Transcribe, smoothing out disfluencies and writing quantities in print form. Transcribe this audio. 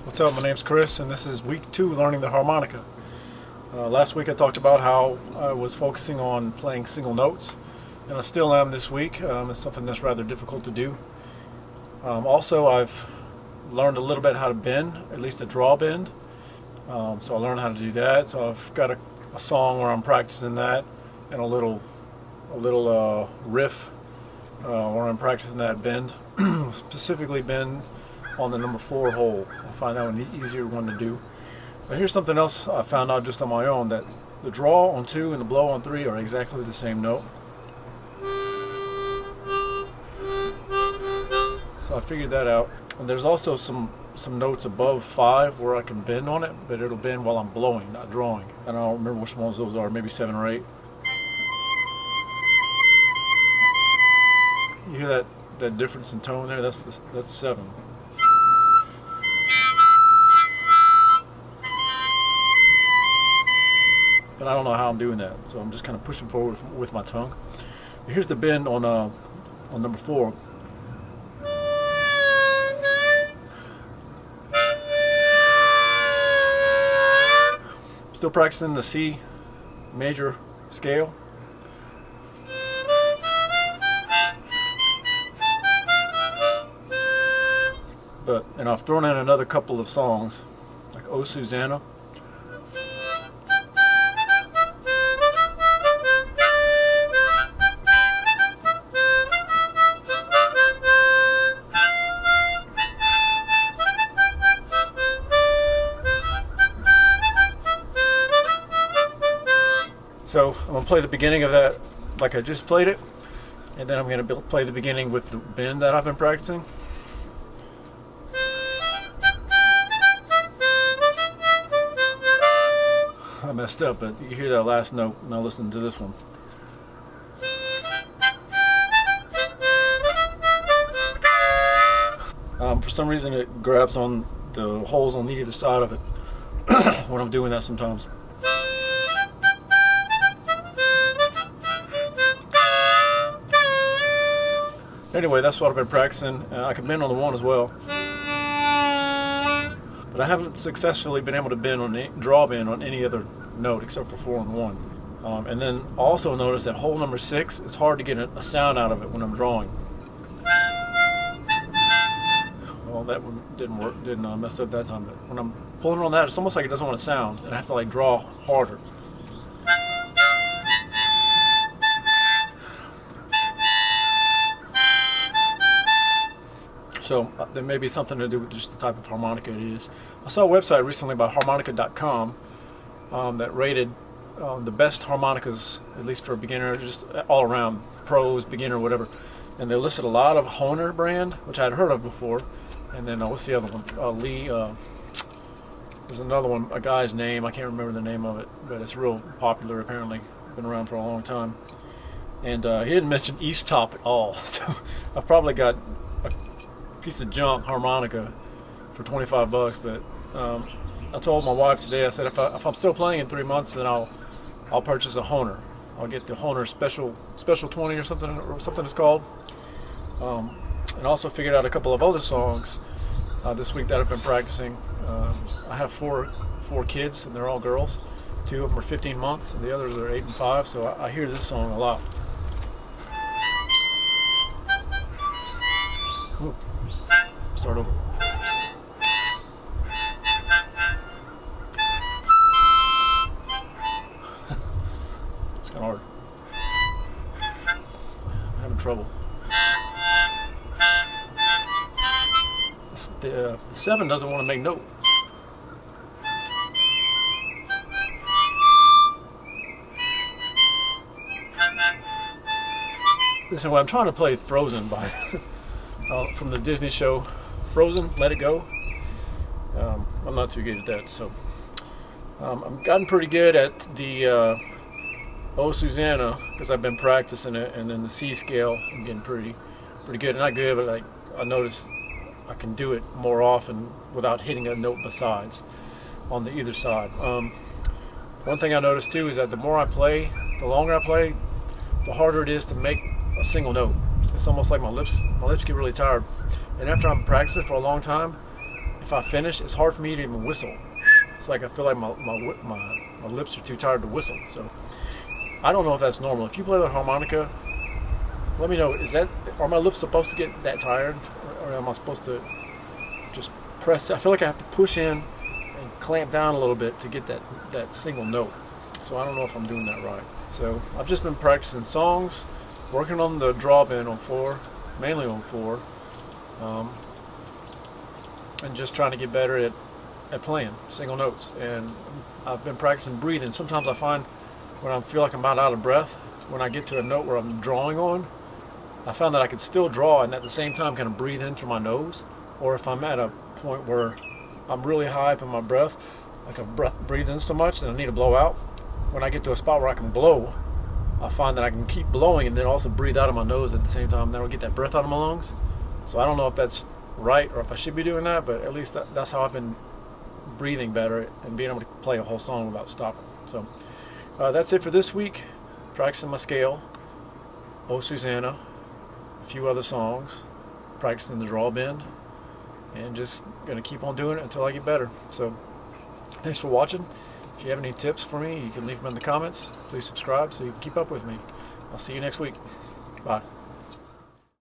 What's up? My name's Chris, and this is week 2 learning the harmonica. Last week I talked about how I was focusing on playing single notes, and I still am this week. It's something that's rather difficult to do. Also, I've learned a little bit how to bend, at least a draw bend. So I learned how to do that. So I've got a song where I'm practicing that, and a little riff where I'm practicing that bend, specifically bend on the number 4 hole. I find that one the easier one to do. But here's something else I found out just on my own, that the draw on 2 and the blow on 3 are exactly the same note. So I figured that out. And there's also some notes above 5 where I can bend on it, but it'll bend while I'm blowing, not drawing. And I don't remember which ones those are, maybe 7 or 8. You hear that difference in tone there? That's 7. But I don't know how I'm doing that, so I'm just kind of pushing forward with my tongue. Here's the bend on number 4. Still practicing the C major scale. And I've thrown in another couple of songs, like Oh Susanna. So I'm going to play the beginning of that like I just played it, and then I'm going to play the beginning with the bend that I've been practicing. I messed up, but you hear that last note. Now listen to this one. For some reason it grabs on the holes on either side of it when I'm doing that sometimes. Anyway, that's what I've been practicing. I can bend on the 1 as well, but I haven't successfully been able to draw bend on any other note except for 4 and 1. And then also notice that hole number 6, it's hard to get a sound out of it when I'm drawing. Well, that one didn't work, didn't mess up that time, but when I'm pulling on that, it's almost like it doesn't want to sound, and I have to like draw harder. So there may be something to do with just the type of harmonica it is. I saw a website recently about harmonica.com that rated the best harmonicas, at least for a beginner, just all around, pros, beginner, whatever. And they listed a lot of Hohner brand, which I had heard of before. And then what's the other one? Lee. There's another one, a guy's name. I can't remember the name of it, but it's real popular apparently. Been around for a long time. And he didn't mention East Top at all. So I've probably got piece of junk harmonica for $25, but I told my wife today, I said if I'm still playing in 3 months, then I'll purchase a Hohner. I'll get the Hohner special 20 or something it's called. And also figured out a couple of other songs this week that I've been practicing. I have four kids, and they're all girls. 2 of them are 15 months, and the others are 8 and 5, so I hear this song a lot. Ooh. Start over. It's kind of hard. I'm having trouble. The 7 doesn't want to make note. Listen, I'm trying to play Frozen by from the Disney show Frozen, Let It Go. I'm not too good at that, so I've gotten pretty good at the Oh Susanna because I've been practicing it, and then the C scale I'm getting pretty good. Not good, but like I noticed I can do it more often without hitting a note besides on the either side. One thing I noticed too is that the more I play, the longer I play, the harder it is to make a single note. It's almost like my lips get really tired. And after I'm practicing for a long time, if I finish, it's hard for me to even whistle. It's like I feel like my lips are too tired to whistle. So I don't know if that's normal. If you play the harmonica, let me know. Are my lips supposed to get that tired, or am I supposed to just press? I feel like I have to push in and clamp down a little bit to get that single note. So I don't know if I'm doing that right. So I've just been practicing songs, working on the draw bend on 4, mainly on 4, and just trying to get better at playing single notes. And I've been practicing breathing. Sometimes I find when I feel like I'm about out of breath, when I get to a note where I'm drawing on, I found that I can still draw and at the same time kind of breathe in through my nose. Or if I'm at a point where I'm really high up in my breath, like I breathe in so much that I need to blow out, when I get to a spot where I can blow, I find that I can keep blowing and then also breathe out of my nose at the same time. Then I'll get that breath out of my lungs. So I don't know if that's right or if I should be doing that, but at least that's how I've been breathing better and being able to play a whole song without stopping. So that's it for this week. Practicing my scale, Oh Susanna, a few other songs, practicing the draw bend, and just gonna keep on doing it until I get better. So thanks for watching. If you have any tips for me, you can leave them in the comments. Please subscribe so you can keep up with me. I'll see you next week. Bye.